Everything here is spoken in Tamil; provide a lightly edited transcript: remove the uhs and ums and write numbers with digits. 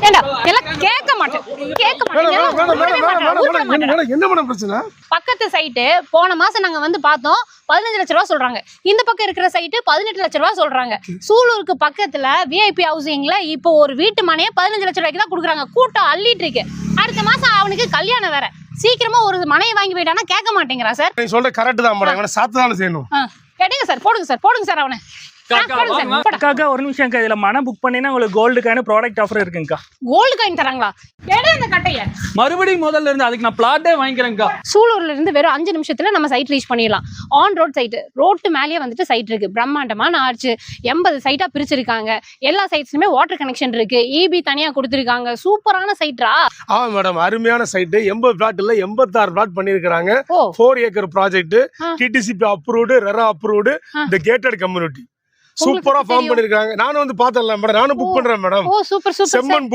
ஏண்டா எல்லாம் கேட்க மாட்டேன் என்ன மேடம் பிரச்சனை? பக்கத்து சைட்டு போன மாசம் நாங்க வந்து பார்த்தோம் 15 லட்ச ரூபா சொல்றாங்க. இந்த பக்கம் இருக்கிற சைட்டு 18 லட்ச ரூபா சொல்றாங்க. சூலூருக்கு பக்கத்துல விஐபி ஹவுசிங்ல இப்போ ஒரு வீட்டு மனையை 15 லட்ச ரூபாய்க்கு தான் கொடுக்குறாங்க. கூட்டம் அள்ளிட்டு இருக்கு. அடுத்த மாசம் அவனுக்கு கல்யாணம் வேற. சீக்கிரமா ஒரு மனையை வாங்கி போயிட்டானா கேட்க மாட்டேங்கிறா சார். நீ சொல்ற கரெக்ட் தான் மேடம். இவனை சாத்து தானே செய்யணும். கேட்டீங்க சார், போடுங்க சார் அவனை. அக்கா ஒரு நிமிஷம் அக்கா, இதுல மன புக் பண்ணினா உங்களுக்கு கோல்டு காயின் ப்ராடக்ட் ஆஃபர் இருக்குங்கக்கா. கோல்டு காயின் தராங்களா? எடு இந்த கட்டைய. மறுபடியும் முதல்ல இருந்து அதுக்கு நான் பிளாட்டே வாங்கிக்கிறேன்க்கா. சூலூர்ல இருந்து வெறும் 5 நிமிஷத்துல நம்ம சைட் ரீச் பண்ணிடலாம். ஆன் ரோட் சைட், ரோட்டு மேலேயே வந்துட்டு சைட் இருக்கு. பிரம்மாண்டமான ஆர்ச் 80 சைட்டா பிரிச்சிருக்காங்க. எல்லா சைட்ஸ்லயுமே வாட்டர் கனெக்ஷன் இருக்கு. இபி தனியா கொடுத்திருக்காங்க. சூப்பரான சைட்ரா. ஆமா மேடம், அருமையான சைட். 80 பிளாட் இல்ல 86 பிளாட் பண்ணிருக்காங்க. 4 acre project. DTCP approved, RERA approved, இந்த கேட்டட் கம்யூனிட்டி. சூப்பரா ஃபார்ம் பண்ணிருக்காங்க. நானும் வந்து பார்த்தேன்ல மேடம், நானும் புக் பண்றேன் மேடம். ஓ சூப்பர் சூப்பர். செம்மன்